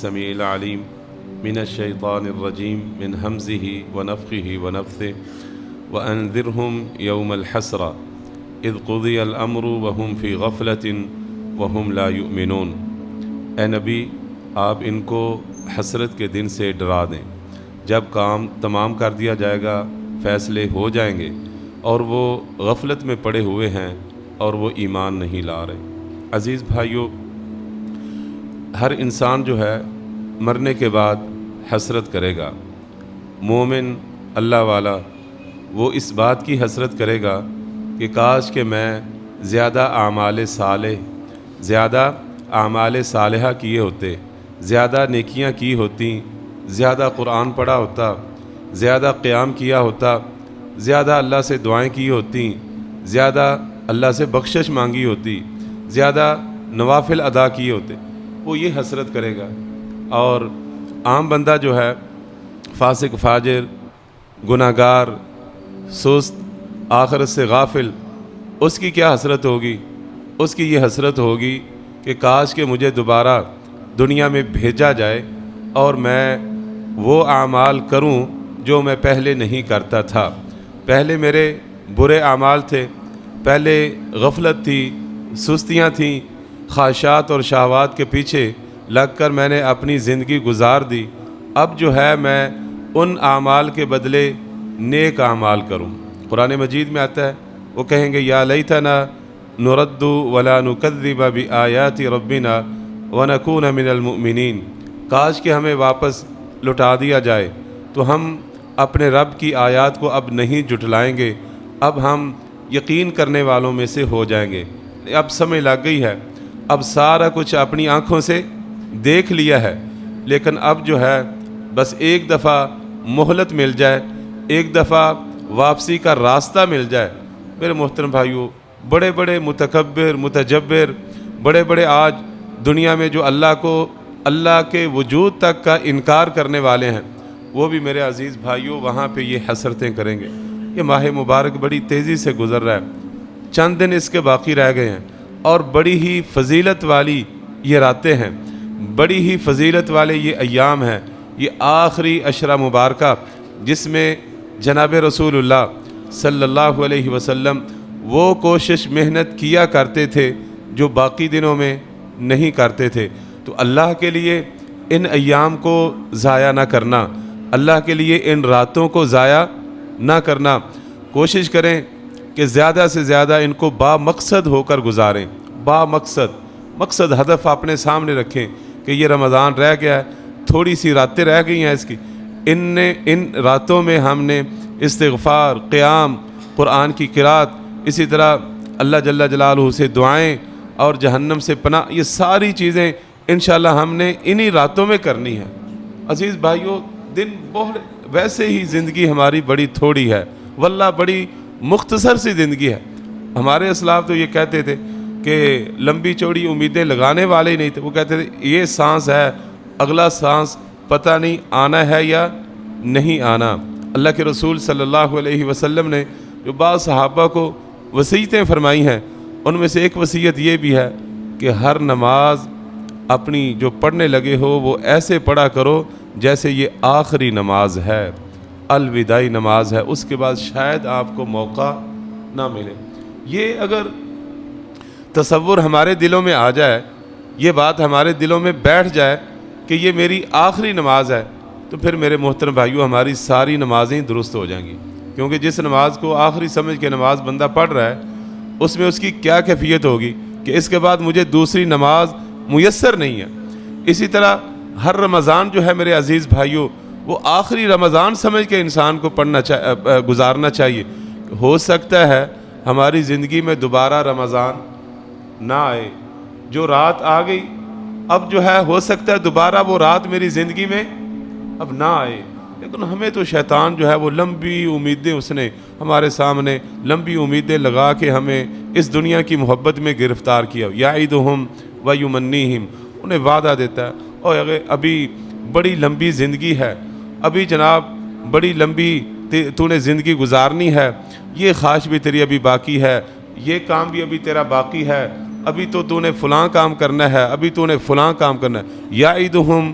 السميع العليم من الشيطان الرجيم من همزه ونفخه ونفثه وأنذرهم يوم الحسرة إذ قضي الأمر وهم في غفلة وهم لا يؤمنون۔ اے نبی آپ ان کو حسرت کے دن سے ڈرا دیں جب کام تمام کر دیا جائے گا، فیصلے ہو جائیں گے اور وہ غفلت میں پڑے ہوئے ہیں اور وہ ایمان نہیں لا رہے۔ عزیز بھائیو، ہر انسان جو ہے مرنے کے بعد حسرت کرے گا۔ مومن اللہ والا وہ اس بات کی حسرت کرے گا کہ کاش کہ میں زیادہ اعمال صالحہ کیے ہوتے، زیادہ نیکیاں کی ہوتی، زیادہ قرآن پڑھا ہوتا، زیادہ قیام کیا ہوتا، زیادہ اللہ سے دعائیں کی ہوتی، زیادہ اللہ سے بخشش مانگی ہوتی، زیادہ نوافل ادا کیے ہوتے۔ وہ یہ حسرت کرے گا۔ اور عام بندہ جو ہے فاسق، فاجر، گناہ گار، سست، آخرت سے غافل، اس کی کیا حسرت ہوگی؟ اس کی یہ حسرت ہوگی کہ کاش کہ مجھے دوبارہ دنیا میں بھیجا جائے اور میں وہ اعمال کروں جو میں پہلے نہیں کرتا تھا۔ پہلے میرے برے اعمال تھے، پہلے غفلت تھی، سستیاں تھیں، خواہشات اور شہوات کے پیچھے لگ کر میں نے اپنی زندگی گزار دی۔ اب جو ہے میں ان اعمال کے بدلے نیک اعمال کروں۔ قرآن مجید میں آتا ہے، وہ کہیں گے یا لیتنا نرد ولا نکذب بآیات ربنا ونکون من المؤمنین۔ کاش کہ ہمیں واپس لٹا دیا جائے تو ہم اپنے رب کی آیات کو اب نہیں جھٹلائیں گے، اب ہم یقین کرنے والوں میں سے ہو جائیں گے۔ اب سمجھ لگ گئی ہے، اب سارا کچھ اپنی آنکھوں سے دیکھ لیا ہے، لیکن اب جو ہے بس ایک دفعہ مہلت مل جائے، ایک دفعہ واپسی کا راستہ مل جائے۔ میرے محترم بھائیو، بڑے بڑے متکبر، متجبر، بڑے بڑے آج دنیا میں جو اللہ کے وجود تک کا انکار کرنے والے ہیں، وہ بھی میرے عزیز بھائیو وہاں پہ یہ حسرتیں کریں گے۔ یہ ماہ مبارک بڑی تیزی سے گزر رہا ہے، چند دن اس کے باقی رہ گئے ہیں، اور بڑی ہی فضیلت والی یہ راتیں ہیں، بڑی ہی فضیلت والے یہ ایام ہیں، یہ آخری عشرہ مبارکہ جس میں جناب رسول اللہ صلی اللہ علیہ وسلم وہ کوشش محنت کیا کرتے تھے جو باقی دنوں میں نہیں کرتے تھے۔ تو اللہ کے لیے ان ایام کو ضائع نہ کرنا، اللہ کے لیے ان راتوں کو ضائع نہ کرنا، کوشش کریں کہ زیادہ سے زیادہ ان کو با مقصد ہو کر گزاریں۔ با مقصد ہدف اپنے سامنے رکھیں کہ یہ رمضان رہ گیا ہے، تھوڑی سی راتیں رہ گئی ہیں اس کی، ان راتوں میں ہم نے استغفار، قیام، قرآن کی قرات، اسی طرح اللہ جل جلالہ سے دعائیں اور جہنم سے پناہ، یہ ساری چیزیں انشاءاللہ ہم نے انہی راتوں میں کرنی ہے۔ عزیز بھائیو، دن ویسے ہی زندگی ہماری بڑی تھوڑی ہے، واللہ بڑی مختصر سی زندگی ہے۔ ہمارے اسلاف تو یہ کہتے تھے کہ لمبی چوڑی امیدیں لگانے والے ہی نہیں تھے، وہ کہتے تھے یہ سانس ہے، اگلا سانس پتہ نہیں آنا ہے یا نہیں آنا۔ اللہ کے رسول صلی اللہ علیہ وسلم نے جو بعض صحابہ کو وصیتیں فرمائی ہیں، ان میں سے ایک وصیت یہ بھی ہے کہ ہر نماز اپنی جو پڑھنے لگے ہو وہ ایسے پڑھا کرو جیسے یہ آخری نماز ہے، الوداعی نماز ہے، اس کے بعد شاید آپ کو موقع نہ ملے۔ یہ اگر تصور ہمارے دلوں میں آ جائے، یہ بات ہمارے دلوں میں بیٹھ جائے کہ یہ میری آخری نماز ہے، تو پھر میرے محترم بھائیو ہماری ساری نمازیں درست ہو جائیں گی۔ کیونکہ جس نماز کو آخری سمجھ کے نماز بندہ پڑھ رہا ہے، اس میں اس کی کیا کیفیت ہوگی کہ اس کے بعد مجھے دوسری نماز میسر نہیں ہے۔ اسی طرح ہر رمضان جو ہے میرے عزیز بھائیو، وہ آخری رمضان سمجھ کے انسان کو گزارنا چاہیے۔ ہو سکتا ہے ہماری زندگی میں دوبارہ رمضان نہ آئے، جو رات آ گئی اب جو ہے ہو سکتا ہے دوبارہ وہ رات میری زندگی میں اب نہ آئے، لیکن ہمیں تو شیطان جو ہے وہ لمبی امیدیں اس نے ہمارے سامنے لمبی امیدیں لگا کے ہمیں اس دنیا کی محبت میں گرفتار کیا۔ یعدہم ویمنیہم، انہیں وعدہ دیتا ہے اور ابھی بڑی لمبی زندگی ہے، ابھی جناب بڑی لمبی تو نے زندگی گزارنی ہے، یہ خواہش بھی تیری ابھی باقی ہے، یہ کام بھی ابھی تیرا باقی ہے، ابھی تو نے فلاں کام کرنا ہے، ابھی تو نے فلاں کام کرنا ہے۔ یعدہم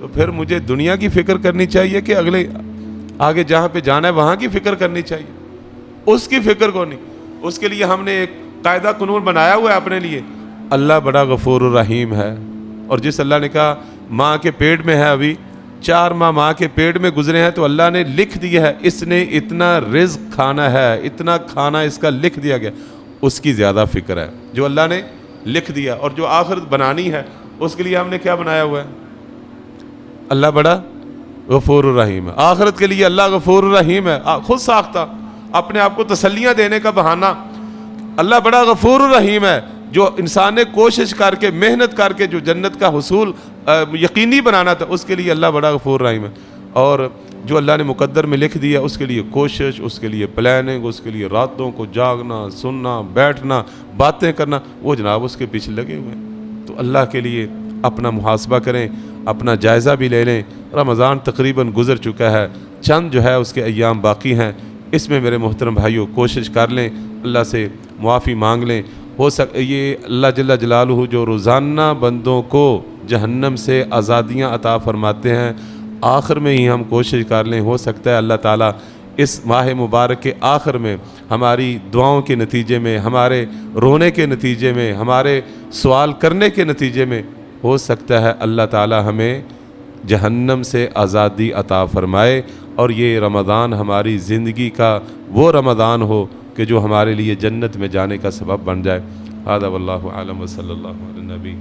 تو پھر مجھے دنیا کی فکر کرنی چاہیے کہ آگے جہاں پہ جانا ہے وہاں کی فکر کرنی چاہیے، اس کی فکر کو نہیں۔ اس کے لیے ہم نے ایک قاعدہ قانون بنایا ہوا ہے اپنے لیے، اللہ بڑا غفور الرحیم ہے، اور جس اللہ نے کہا ماں کے پیٹ میں ہے، ابھی 4 ماہ کے پیٹ میں گزرے ہیں، تو اللہ نے لکھ دیا ہے اس نے اتنا رزق کھانا ہے، اتنا کھانا اس کا لکھ دیا گیا، اس کی زیادہ فکر ہے جو اللہ نے لکھ دیا۔ اور جو آخرت بنانی ہے اس کے لیے ہم نے کیا بنایا ہوا ہے؟ اللہ بڑا غفور الرحیم ہے۔ آخرت کے لیے اللہ غفور الرحیم ہے، خود ساختہ، اپنے آپ کو تسلیاں دینے کا بہانہ۔ اللہ بڑا غفور الرحیم ہے، جو انسان نے کوشش کر کے محنت کر کے جو جنت کا حصول یقینی بنانا تھا، اس کے لیے اللہ بڑا غفور الرحیم ہے۔ اور جو اللہ نے مقدر میں لکھ دیا اس کے لیے کوشش، اس کے لیے پلاننگ، اس کے لیے راتوں کو جاگنا، سننا، بیٹھنا، باتیں کرنا، وہ جناب اس کے پیچھے لگے ہوئے ہیں۔ تو اللہ کے لیے اپنا محاسبہ کریں، اپنا جائزہ بھی لے لیں۔ رمضان تقریباً گزر چکا ہے، چند جو ہے اس کے ایام باقی ہیں، اس میں میرے محترم بھائیوں کوشش کر لیں، اللہ سے معافی مانگ لیں۔ یہ اللہ جل جلالہ جو روزانہ بندوں کو جہنم سے آزادیاں عطا فرماتے ہیں، آخر میں ہی ہم کوشش کر لیں، ہو سکتا ہے اللہ تعالیٰ اس ماہ مبارک کے آخر میں ہماری دعاؤں کے نتیجے میں، ہمارے رونے کے نتیجے میں، ہمارے سوال کرنے کے نتیجے میں، ہو سکتا ہے اللہ تعالیٰ ہمیں جہنم سے آزادی عطا فرمائے، اور یہ رمضان ہماری زندگی کا وہ رمضان ہو کہ جو ہمارے لیے جنت میں جانے کا سبب بن جائے۔ ھذا واللہ اعلم وصلی اللہ علی النبی۔